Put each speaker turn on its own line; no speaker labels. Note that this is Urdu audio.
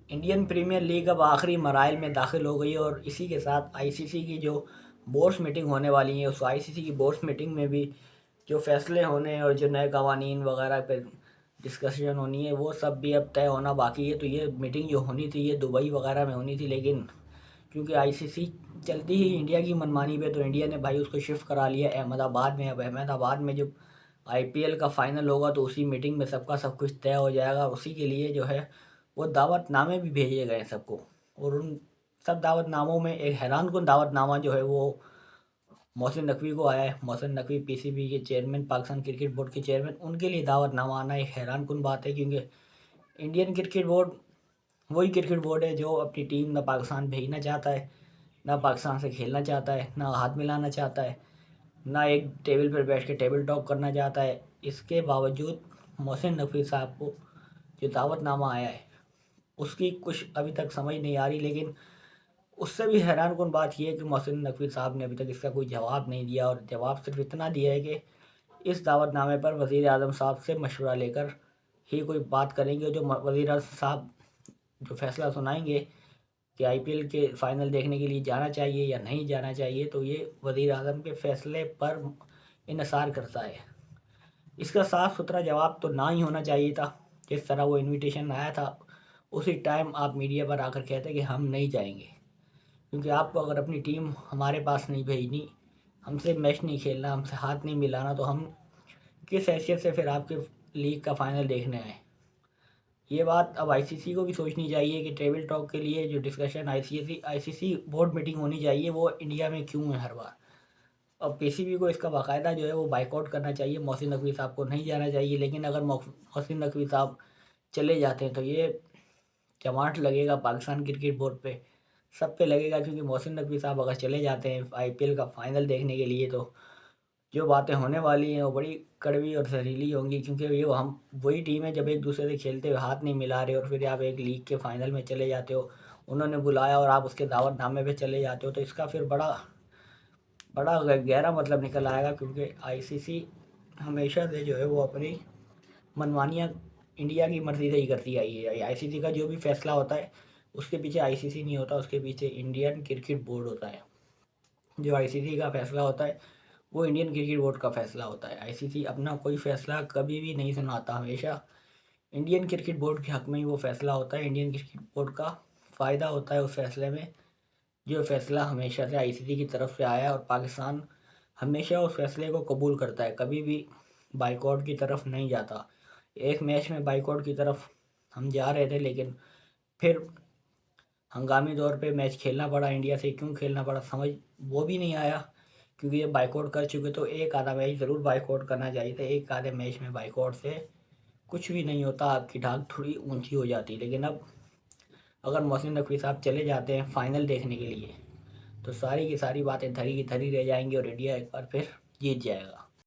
انڈین پریمیئر لیگ اب آخری مراحل میں داخل ہو گئی ہے، اور اسی کے ساتھ آئی سی سی کی جو بورڈس میٹنگ ہونے والی ہیں، اس آئی سی سی کی بورڈس میٹنگ میں بھی جو فیصلے ہونے ہیں اور جو نئے قوانین وغیرہ پہ ڈسکشن ہونی ہے وہ سب بھی اب طے ہونا باقی ہے۔ تو یہ میٹنگ جو ہونی تھی یہ دبئی وغیرہ میں ہونی تھی، لیکن کیونکہ آئی سی سی چلتی ہی انڈیا کی منمانی پہ، تو انڈیا نے بھائی اس کو شفٹ کرا لیا احمد آباد میں۔ اب احمد آباد میں جب آئی پی ایل کا فائنل ہوگا تو اسی میٹنگ میں سب کا سب کچھ طے ہو جائے گا، اور اسی کے لیے جو ہے وہ دعوت نامے بھی بھیجے گئے ہیں سب کو۔ اور ان سب دعوت ناموں میں ایک حیران کن دعوت نامہ جو ہے وہ محسن نقوی کو آیا ہے۔ محسن نقوی پی سی بی کے چیئرمین، پاکستان کرکٹ بورڈ کے چیئرمین، ان کے لیے دعوت نامہ آنا ایک حیران کن بات ہے، کیونکہ انڈین کرکٹ بورڈ وہی کرکٹ بورڈ ہے جو اپنی ٹیم نہ پاکستان بھیجنا چاہتا ہے، نہ پاکستان سے کھیلنا چاہتا ہے، نہ ہاتھ ملانا چاہتا ہے، نہ ایک ٹیبل پر بیٹھ کے ٹیبل ٹاک کرنا چاہتا ہے۔ اس کے باوجود محسن نقوی صاحب کو جو دعوت نامہ آیا ہے اس کی کچھ ابھی تک سمجھ نہیں آ رہی، لیکن اس سے بھی حیران کن بات یہ ہے کہ محسن نقوی صاحب نے ابھی تک اس کا کوئی جواب نہیں دیا، اور جواب صرف اتنا دیا ہے کہ اس دعوت نامے پر وزیر اعظم صاحب سے مشورہ لے کر ہی کوئی بات کریں گے۔ جو وزیر اعظم صاحب جو فیصلہ سنائیں گے کہ آئی پی ایل کے فائنل دیکھنے کے لیے جانا چاہیے یا نہیں جانا چاہیے، تو یہ وزیر اعظم کے فیصلے پر انحصار کرتا ہے۔ اس کا صاف ستھرا جواب تو نہ ہی ہونا چاہیے تھا۔ جس طرح وہ انویٹیشن آیا تھا اسی ٹائم آپ میڈیا پر آ کر کہتے کہ ہم نہیں جائیں گے، کیونکہ آپ کو اگر اپنی ٹیم ہمارے پاس نہیں بھیجنی، ہم سے میچ نہیں کھیلنا، ہم سے ہاتھ نہیں ملانا، تو ہم کس حیثیت سے پھر آپ کے لیگ کا فائنل دیکھنے آئیں۔ یہ بات اب آئی سی سی کو بھی سوچنی چاہیے کہ ٹیبل ٹاک کے لیے جو discussion I C C board meeting ہونی چاہیے وہ انڈیا میں کیوں ہے ہر بار۔ اب پی سی بی کو اس کا باقاعدہ جو ہے وہ بائیک آؤٹ کرنا چاہیے، محسن نقوی صاحب کو نہیں جانا چاہیے۔ لیکن اگر محسن نقوی صاحب چلے جاتے ہیں تو یہ چماٹ لگے گا پاکستان کرکٹ بورڈ پہ، سب پہ لگے گا، کیونکہ محسن نقوی صاحب اگر چلے جاتے ہیں آئی پی ایل کا فائنل دیکھنے کے لیے تو جو باتیں ہونے والی ہیں وہ بڑی کڑوی اور زہریلی ہوں گی، کیونکہ یہ ہم وہی ٹیم ہے جب ایک دوسرے سے کھیلتے ہوئے ہاتھ نہیں ملا رہے، اور پھر آپ ایک لیگ کے فائنل میں چلے جاتے ہو، انہوں نے بلایا اور آپ اس کے دعوت نامے پہ چلے جاتے ہو، تو اس کا پھر بڑا گہرا مطلب نکل آئے گا، کیونکہ آئی سی سی ہمیشہ سے جو ہے وہ اپنی منمانیاں انڈیا کی مرضی سے ہی کرتی آئی ہے۔ آئی سی سی کا جو بھی فیصلہ ہوتا ہے اس کے پیچھے آئی سی سی نہیں ہوتا، اس کے پیچھے انڈین کرکٹ بورڈ ہوتا ہے۔ جو آئی سی سی کا فیصلہ ہوتا ہے وہ انڈین کرکٹ بورڈ کا فیصلہ ہوتا ہے۔ آئی سی سی اپنا کوئی فیصلہ کبھی بھی نہیں سناتا، ہمیشہ انڈین کرکٹ بورڈ کے حق میں ہی وہ فیصلہ ہوتا ہے۔ انڈین کرکٹ بورڈ کا فائدہ ہوتا ہے اس فیصلے میں، جو فیصلہ ہمیشہ سے آئی سی سی کی طرف سے آیا ہے، اور پاکستان ہمیشہ اس فیصلے کو قبول کرتا ہے، کبھی بھی بائیک آؤٹ کی طرف نہیں جاتا۔ ایک میچ میں بائیک آؤٹ کی طرف ہم جا رہے تھے، لیکن پھر ہنگامی طور پہ میچ کھیلنا پڑا انڈیا سے۔ کیوں کھیلنا پڑا سمجھ وہ بھی نہیں آیا، کیونکہ یہ بائیک آؤٹ کر چکے تو ایک آدھا میچ ضرور بائیک آؤٹ کرنا چاہیے تھا۔ ایک آدھے میچ میں بائیک آؤٹ سے کچھ بھی نہیں ہوتا، آپ کی ڈھال تھوڑی اونچی ہو جاتی۔ لیکن اب اگر محسن نقوی صاحب چلے جاتے ہیں فائنل دیکھنے کے لیے تو ساری کی ساری باتیں دھری کی دھری رہ جائیں گی، اور انڈیا ایک بار پھر جیت جائے گا۔